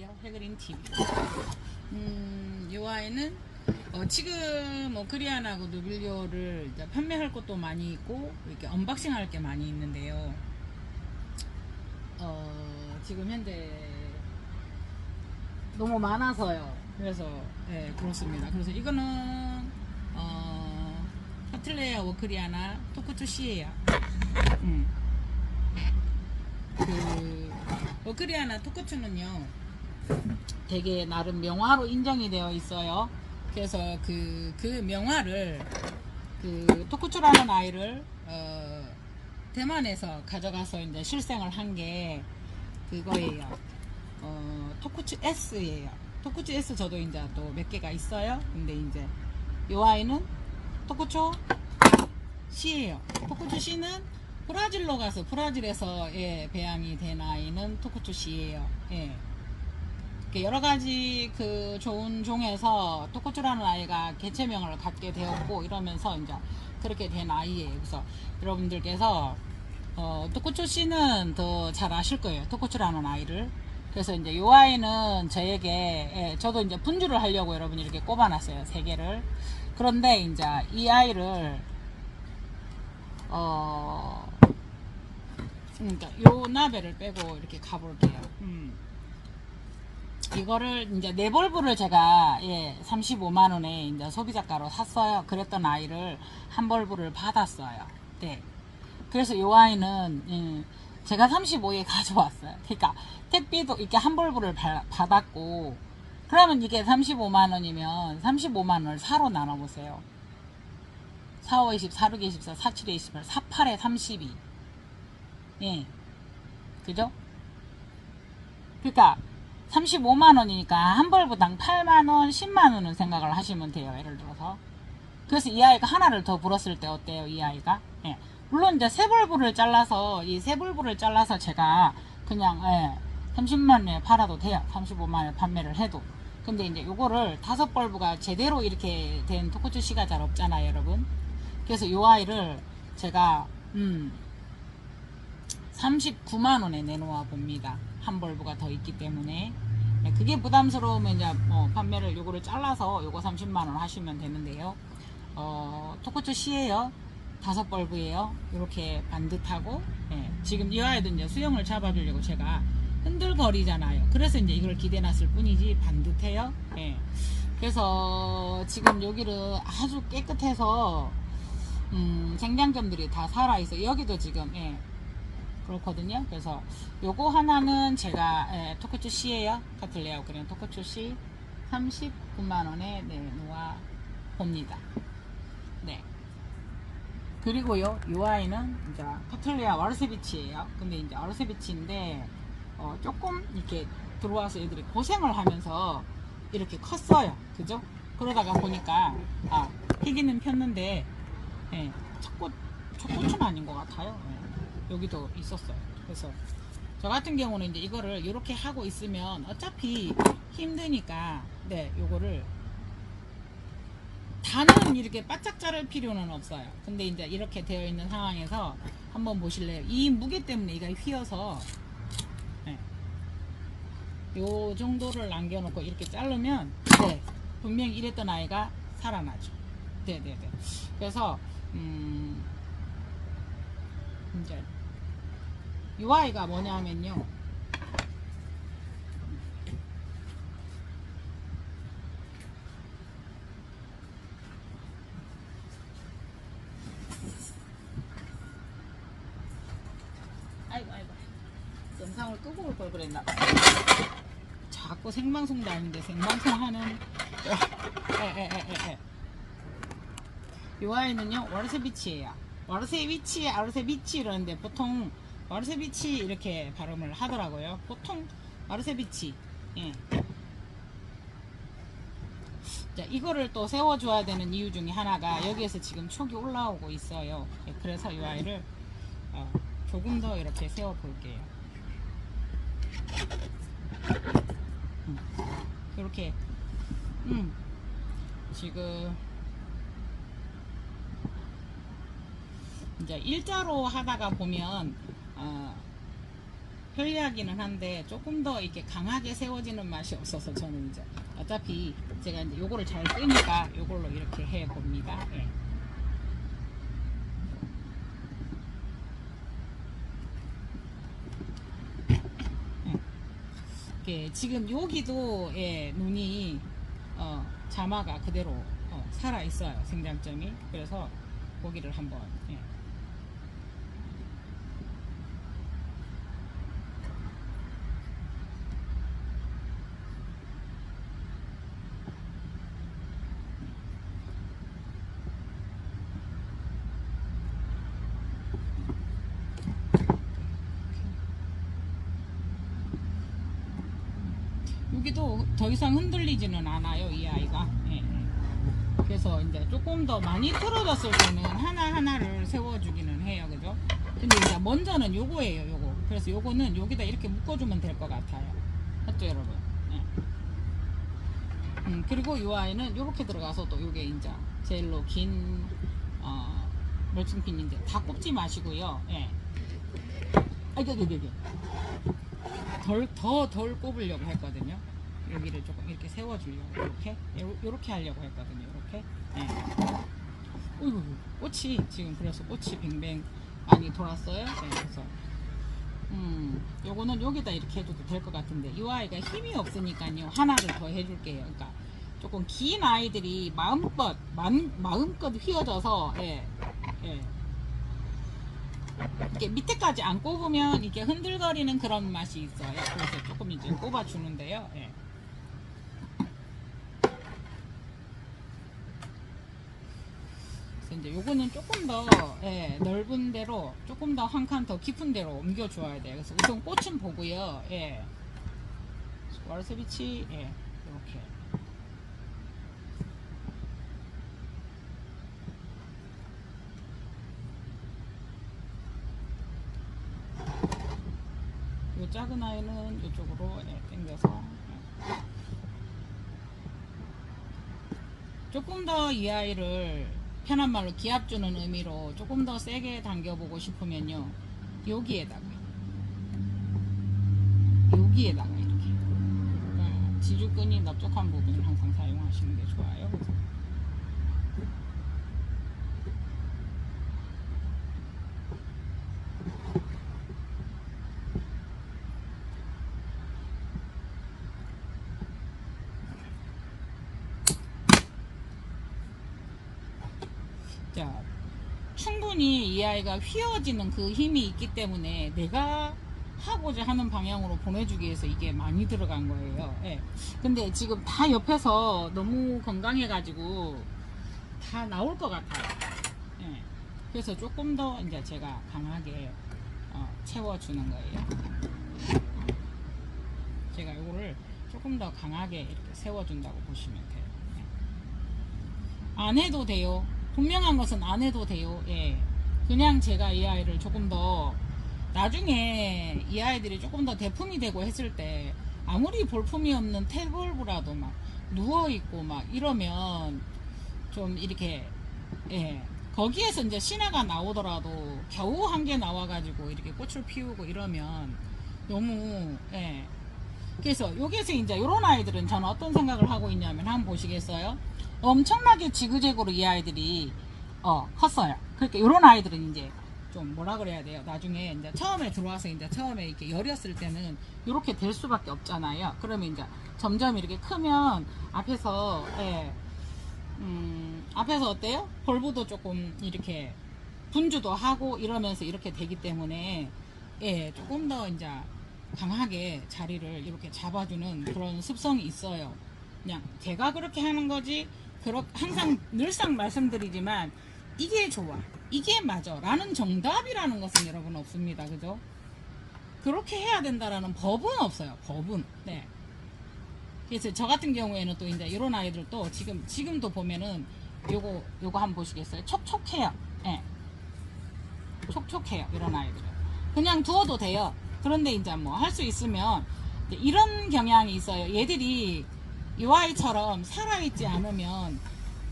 안녕하세요. 해그린 TV. 이 아이는 지금 코리안하고 누빌리오를 이제 판매할 것도 많이 있고 이렇게 언박싱 할 게 많이 있는데요. 지금 현재 너무 많아서요. 그래서 그렇습니다. 그래서 이거는 카틀레아 워크리아나 토쿠츠 C예요. 그 워크리아나 토쿠츠는요 되게 나름 명화로 인정이 되어 있어요. 그래서 그 명화를 그 토쿠츠라는 아이를 대만에서 가져가서 이제 실생을 한 게 그거예요. 토쿠츠 S예요. 토쿠츠 S 저도 이제 또 몇 개가 있어요. 근데 이제 요 아이는 토쿠츠 C예요. 토쿠츠 C는 브라질로 가서 브라질에서 배양이 된 아이는 토쿠츠 C예요. 여러 가지 그 좋은 종에서 토쿠츠라는 아이가 개체명을 갖게 되었고 이러면서 이제 그렇게 된 아이예요. 그래서 여러분들께서 토쿠츠 C는 더 잘 아실 거예요. 토쿠츠라는 아이를. 그래서 이제 이 아이는 저에게 저도 이제 분주를 하려고 여러분 이렇게 꼽아놨어요. 3개를. 그런데 이제 이 아이를 그러니까 요 나벨을 빼고 이렇게 가볼게요. 이거를 이제 네 벌브를 제가 35만원에 이제 소비자가로 샀어요. 그랬던 아이를 한 벌브를 받았어요. 네. 그래서 요 아이는 제가 35에 가져왔어요. 그러니까 택비도 이렇게 한 벌브를 받았고, 그러면 이게 35만원이면 35만원을 4로 나눠보세요. 4, 5, 20, 4, 6, 24, 4, 7, 28, 4, 8에 32. 예. 그죠? 그러니까 35만원이니까 한 벌브당 8만원, 10만원은 생각을 하시면 돼요. 예를 들어서. 그래서 이 아이가 하나를 더 불었을 때 어때요? 이 아이가? 예. 물론 이제 세 벌브를 잘라서, 이 세 벌브를 잘라서 제가 그냥 30만원에 팔아도 돼요. 35만원에 판매를 해도. 근데 이제 요거를 5벌브가 제대로 이렇게 된 토쿠츠 C가 잘 없잖아요, 여러분. 그래서 요 아이를 제가 39만원에 내놓아 봅니다. 한 벌브가 더 있기 때문에. 그게 부담스러우면 이제 판매를 요거를 잘라서 요거 30만원 하시면 되는데요. 토쿠츠 C예요. 5벌브예요. 이렇게 반듯하고, 지금 이 아이도 이제 수영을 잡아주려고 제가 흔들거리잖아요. 그래서 이제 이걸 기대놨을 뿐이지 반듯해요. 그래서 지금 여기를 아주 깨끗해서 생장점들이 다 살아있어요. 여기도 지금 그렇거든요. 그래서 요거 하나는 제가 토쿠츠 C예요. 카틀레아 그냥 토쿠츠 C 39만원에 내놓아 봅니다. 네. 그리고요, 요 아이는 이제 카틀레아 와르세비치예요. 근데 이제 와르세비치인데 조금 이렇게 들어와서 애들이 고생을 하면서 이렇게 컸어요. 그죠? 그러다가 보니까 희기는 폈는데 첫꽃은 아닌 것 같아요. 여기도 있었어요. 그래서 저 같은 경우는 이제 이거를 이렇게 하고 있으면 어차피 힘드니까 요거를 다는 이렇게 바짝 자를 필요는 없어요. 근데 이제 이렇게 되어 있는 상황에서 한번 보실래요? 이 무게 때문에 이가 휘어서 요 정도를 남겨놓고 이렇게 자르면 분명히 이랬던 아이가 살아나죠. 네네네. 그래서 이제 이 아이가 뭐냐면요, 아이고 영상을 끄고 올 걸 그랬나. 자꾸 생방송도 아닌데 생방송 하는 이 아이는요 와르세비치예요. 와르세비치 이러는데 보통 와르세비치 이렇게 발음을 하더라고요. 보통 와르세비치. 자, 이거를 또 세워줘야 되는 이유 중에 하나가 여기에서 지금 촉이 올라오고 있어요. 그래서 이 아이를 조금 더 이렇게 세워 볼게요. 이렇게 지금 이제 일자로 하다가 보면 편리하기는 한데 조금 더 이렇게 강하게 세워지는 맛이 없어서 저는 이제 어차피 제가 이제 요거를 잘 쓰니까 요걸로 이렇게 해 봅니다. 예. 지금 여기도 예, 눈이 자마가 그대로 살아 있어요. 생장점이. 그래서 고기를 한번 예. 여기도 더 이상 흔들리지는 않아요, 이 아이가. 예. 그래서 이제 조금 더 많이 틀어졌을 때는 하나하나를 세워주기는 해요, 그죠? 근데 이제 먼저는 요거예요, 요거. 그래서 요거는 여기다 이렇게 묶어주면 될 것 같아요. 맞죠, 여러분? 예. 그리고 요 아이는 요렇게 들어가서 또 요게 이제 제일로 긴, 멀칭핀인데 다 꼽지 마시고요. 예. 덜 꼽으려고 했거든요. 여기를 조금 이렇게 세워주려고 요렇게 하려고 했거든요. 이렇게. 네. 어이구, 꽃이 지금 그래서 꽃이 뱅뱅 많이 돌았어요. 네, 그래서 요거는 여기다 이렇게 해줘도 될 것 같은데 이 아이가 힘이 없으니까요. 하나를 더 해줄게요. 그러니까 조금 긴 아이들이 마음껏 휘어져서 예. 이렇게 밑에까지 안 꼽으면 이렇게 흔들거리는 그런 맛이 있어요. 그래서 조금 이제 꼽아주는데요. 예. 그래서 이제 요거는 조금 더 예, 넓은 데로 조금 더 한 칸 더 깊은 데로 옮겨 줘야 돼요. 그래서 우선 꽃은 보고요. 예. 와르스비치 예. 이렇게. 요 작은 아이는 이쪽으로 예, 당겨서 예. 조금 더 이 아이를 편한 말로 기압 주는 의미로 조금 더 세게 당겨보고 싶으면요 여기에다가 이렇게 지주끈이 넓적한 부분을 항상 사용하시는 게 좋아요. 자, 충분히 이 아이가 휘어지는 그 힘이 있기 때문에 내가 하고자 하는 방향으로 보내주기 위해서 이게 많이 들어간 거예요. 예. 근데 지금 다 옆에서 너무 건강해가지고 다 나올 것 같아요. 예. 그래서 조금 더 이제 제가 강하게 채워주는 거예요. 제가 이거를 조금 더 강하게 이렇게 세워준다고 보시면 돼요. 예. 안 해도 돼요. 분명한 것은 안 해도 돼요. 예. 그냥 제가 이 아이를 조금 더 나중에 이 아이들이 조금 더 대품이 되고 했을 때 아무리 볼품이 없는 태블브라도 막 누워있고 막 이러면 좀 이렇게 예. 거기에서 이제 신화가 나오더라도 겨우 한 개 나와가지고 이렇게 꽃을 피우고 이러면 너무 예. 그래서 여기에서 이제 이런 아이들은 저는 어떤 생각을 하고 있냐면 한번 보시겠어요? 엄청나게 지그재그로 이 아이들이 컸어요. 그러니까 이런 아이들은 이제 좀 뭐라 그래야 돼요. 나중에 이제 처음에 들어와서 이제 처음에 이렇게 열렸을 때는 이렇게 될 수밖에 없잖아요. 그러면 이제 점점 이렇게 크면 앞에서 앞에서 어때요? 볼부도 조금 이렇게 분주도 하고 이러면서 이렇게 되기 때문에 예, 조금 더 이제 강하게 자리를 이렇게 잡아주는 그런 습성이 있어요. 그냥 제가 그렇게 하는 거지. 항상 늘상 말씀드리지만 이게 좋아, 이게 맞아 라는 정답이라는 것은 여러분 없습니다. 그죠? 그렇게 해야 된다라는 법은 없어요. 법은. 네. 그래서 저 같은 경우에는 또 이제 이런 아이들도 지금도 보면은 요거 한번 보시겠어요? 촉촉해요. 예. 촉촉해요. 이런 아이들은 그냥 두어도 돼요. 그런데 이제 뭐 할 수 있으면 이런 경향이 있어요. 얘들이 이 아이처럼 살아있지 않으면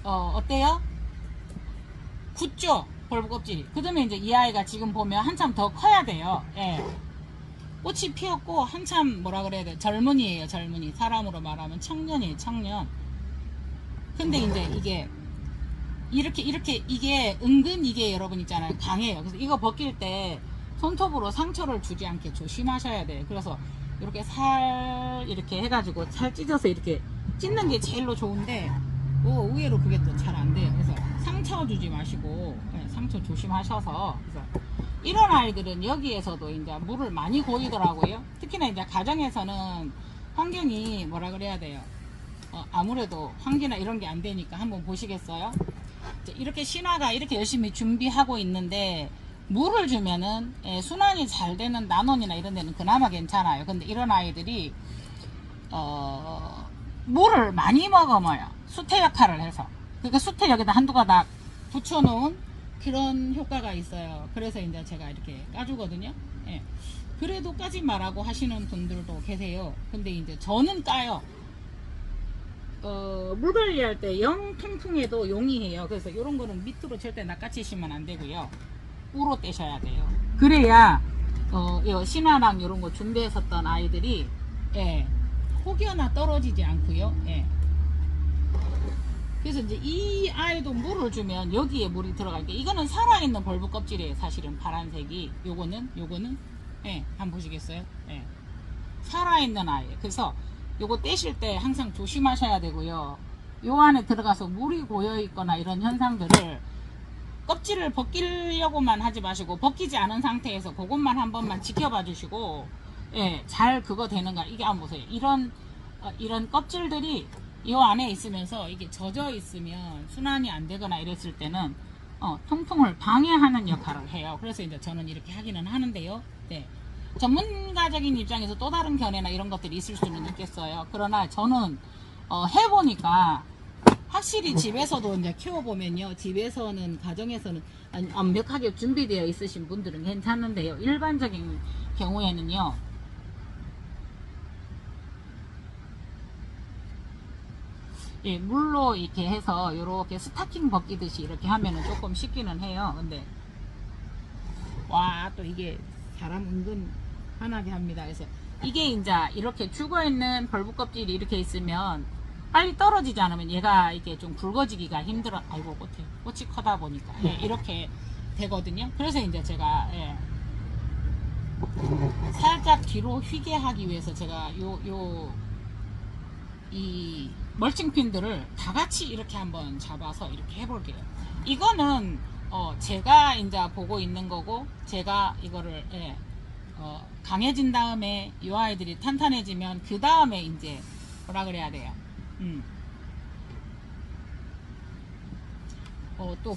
어때요? 굳죠? 벌브 껍질이. 그 다음에 이제 이 아이가 지금 보면 한참 더 커야 돼요. 예. 꽃이 피었고 한참 뭐라 그래야 돼, 젊은이에요. 젊은이. 사람으로 말하면 청년이에요. 청년. 근데 이제 이게 이렇게 이게 은근 이게 여러분 있잖아요, 강해요. 그래서 이거 벗길 때 손톱으로 상처를 주지 않게 조심하셔야 돼요. 그래서 이렇게 살 이렇게 해가지고 살 찢어서 이렇게 찢는 게 제일로 좋은데 의외로 그게 또 잘 안 돼요. 그래서 상처 주지 마시고, 네, 상처 조심하셔서. 그래서 이런 아이들은 여기에서도 이제 물을 많이 고이더라고요. 특히나 이제 가정에서는 환경이 뭐라 그래야 돼요, 아무래도 환기나 이런 게 안 되니까 한번 보시겠어요? 이렇게 신화가 이렇게 열심히 준비하고 있는데 물을 주면은 순환이 잘 되는 난원이나 이런 데는 그나마 괜찮아요. 근데 이런 아이들이 물을 많이 머금어요. 수태 역할을 해서. 그러니까 수태 여기다 한두 가닥 붙여놓은 그런 효과가 있어요. 그래서 이제 제가 이렇게 까주거든요. 예. 그래도 까지 말라고 하시는 분들도 계세요. 근데 이제 저는 까요. 물 관리할 때 영 통풍에도 용이해요. 그래서 이런 거는 밑으로 절대 낚아치시면 안 되고요. 우로 떼셔야 돼요. 그래야 신화랑 이런 거 준비했었던 아이들이 혹여나 떨어지지 않고요. 그래서 이제 이 아이도 물을 주면 여기에 물이 들어갈게. 이거는 살아있는 벌브 껍질이에요. 사실은 파란색이. 요거는 한번 보시겠어요? 살아있는 아이예요. 그래서 요거 떼실 때 항상 조심하셔야 되고요. 요 안에 들어가서 물이 고여 있거나 이런 현상들을 껍질을 벗기려고만 하지 마시고, 벗기지 않은 상태에서 그것만 한 번만 지켜봐 주시고, 잘 그거 되는가. 이게 한번 보세요. 이런 껍질들이 요 안에 있으면서 이게 젖어 있으면 순환이 안 되거나 이랬을 때는 통풍을 방해하는 역할을 해요. 그래서 이제 저는 이렇게 하기는 하는데요. 전문가적인 입장에서 또 다른 견해나 이런 것들이 있을 수는 있겠어요. 그러나 저는 해보니까 확실히 집에서도 이제 키워보면요, 집에서는 가정에서는 완벽하게 준비되어 있으신 분들은 괜찮은데요, 일반적인 경우에는요, 물로 이렇게 해서 이렇게 스타킹 벗기듯이 이렇게 하면은 조금 쉽기는 해요. 근데 와, 또 이게 사람 은근 화나게 합니다. 그래서 이게 이제 이렇게 죽어있는 벌브 껍질이 이렇게 있으면 빨리 떨어지지 않으면 얘가 이게 좀 굵어지기가 힘들어. 아이고, 꽃이 커다 보니까 이렇게 되거든요. 그래서 이제 제가 살짝 뒤로 휘게 하기 위해서 제가 이 멀칭핀들을 다 같이 이렇게 한번 잡아서 이렇게 해볼게요. 이거는 제가 이제 보고 있는 거고, 제가 이거를 강해진 다음에 이 아이들이 탄탄해지면 그 다음에 이제 뭐라 그래야 돼요, 또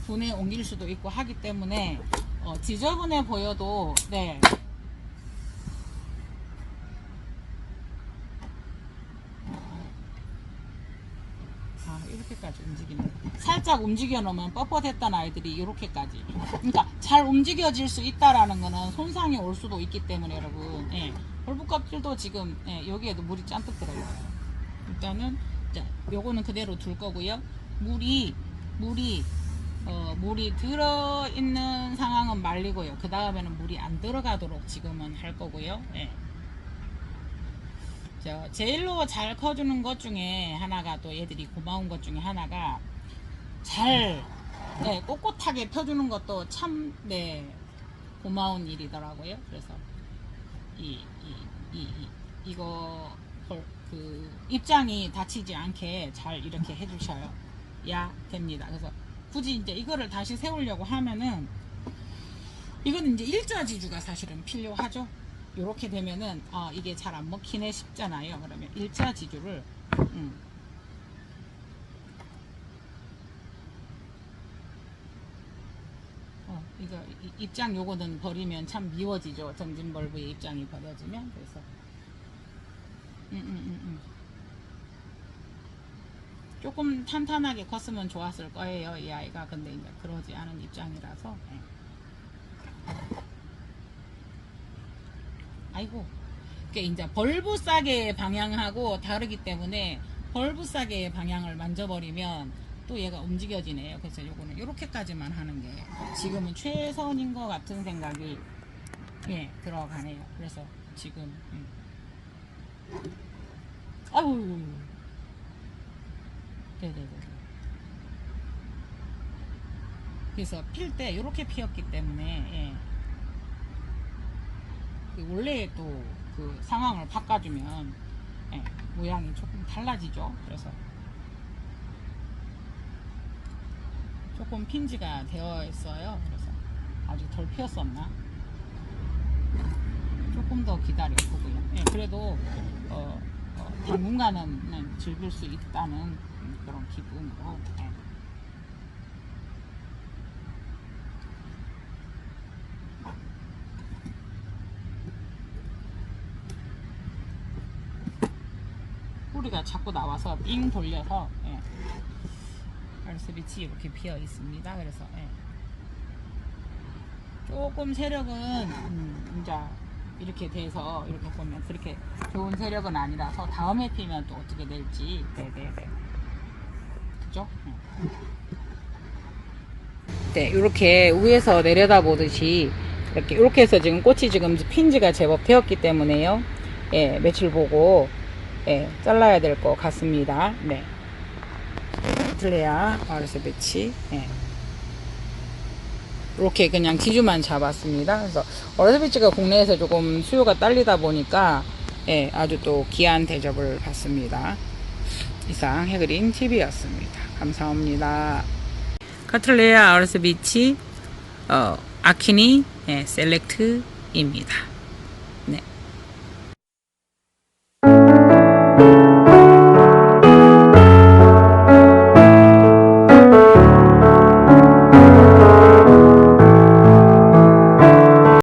분에 옮길 수도 있고 하기 때문에 지저분해 보여도 이렇게까지 움직이는, 살짝 움직여 놓으면 뻣뻣했던 아이들이 이렇게까지, 그러니까 잘 움직여질 수 있다라는 거는 손상이 올 수도 있기 때문에 여러분, 벌브 껍질도 지금 여기에도 물이 잔뜩 들어있어요. 일단은 자, 요거는 그대로 둘 거고요. 물이 들어있는 상황은 말리고요. 그 다음에는 물이 안 들어가도록 지금은 할 거고요. 제일로 잘 커주는 것 중에 하나가, 또 얘들이 고마운 것 중에 하나가 잘 꼿꼿하게 펴주는 것도 참 고마운 일이더라고요. 그래서 이거 그 입장이 다치지 않게 잘 이렇게 해주셔야 됩니다. 그래서 굳이 이제 이거를 다시 세우려고 하면은 이거는 이제 일자 지주가 사실은 필요하죠. 요렇게 되면은 이게 잘 안 먹히네 싶잖아요. 그러면 일자 지주를 이거 입장 요거는 버리면 참 미워지죠. 정진벌브의 입장이 버려지면. 그래서 조금 탄탄하게 컸으면 좋았을 거예요, 이 아이가. 근데 이제 그러지 않은 입장이라서. 아이고, 그게 이제 벌브 싸개의 방향하고 다르기 때문에 벌브 싸개의 방향을 만져버리면 또 얘가 움직여지네요. 그래서 요거는 요렇게까지만 하는 게 지금은 최선인 것 같은 생각이 예, 들어가네요. 그래서 지금 아유, 네네네. 그래서 필 때 이렇게 피었기 때문에 예, 그 원래 또 그 상황을 바꿔주면 예, 모양이 조금 달라지죠. 그래서 조금 핀지가 되어 있어요. 그래서 아직 덜 피었었나? 조금 더 기다려 보고요. 예, 그래도 당분간은 즐길 수 있다는 그런 기분으로. 예. 뿌리가 자꾸 나와서 삥 돌려서 예. 알스비치 이렇게 피어 있습니다. 그래서 예. 조금 세력은 이제 이렇게 돼서 이렇게 보면 그렇게 좋은 세력은 아니라서 다음에 피면 또 어떻게 될지. 네네네. 그죠? 네, 이렇게 위에서 내려다 보듯이 이렇게 해서 지금 꽃이 지금 핀지가 제법 되었기 때문에요. 예, 며칠 보고 예, 잘라야 될 것 같습니다. 네. 트레아 아르세 배치. 예. 이렇게 그냥 지주만 잡았습니다. 그래서 어르스비치가 국내에서 조금 수요가 딸리다 보니까 예, 아주 또 귀한 대접을 받습니다. 이상 해그린 TV였습니다. 감사합니다. 카틀레아 어르스비치 아키니 예, 셀렉트입니다.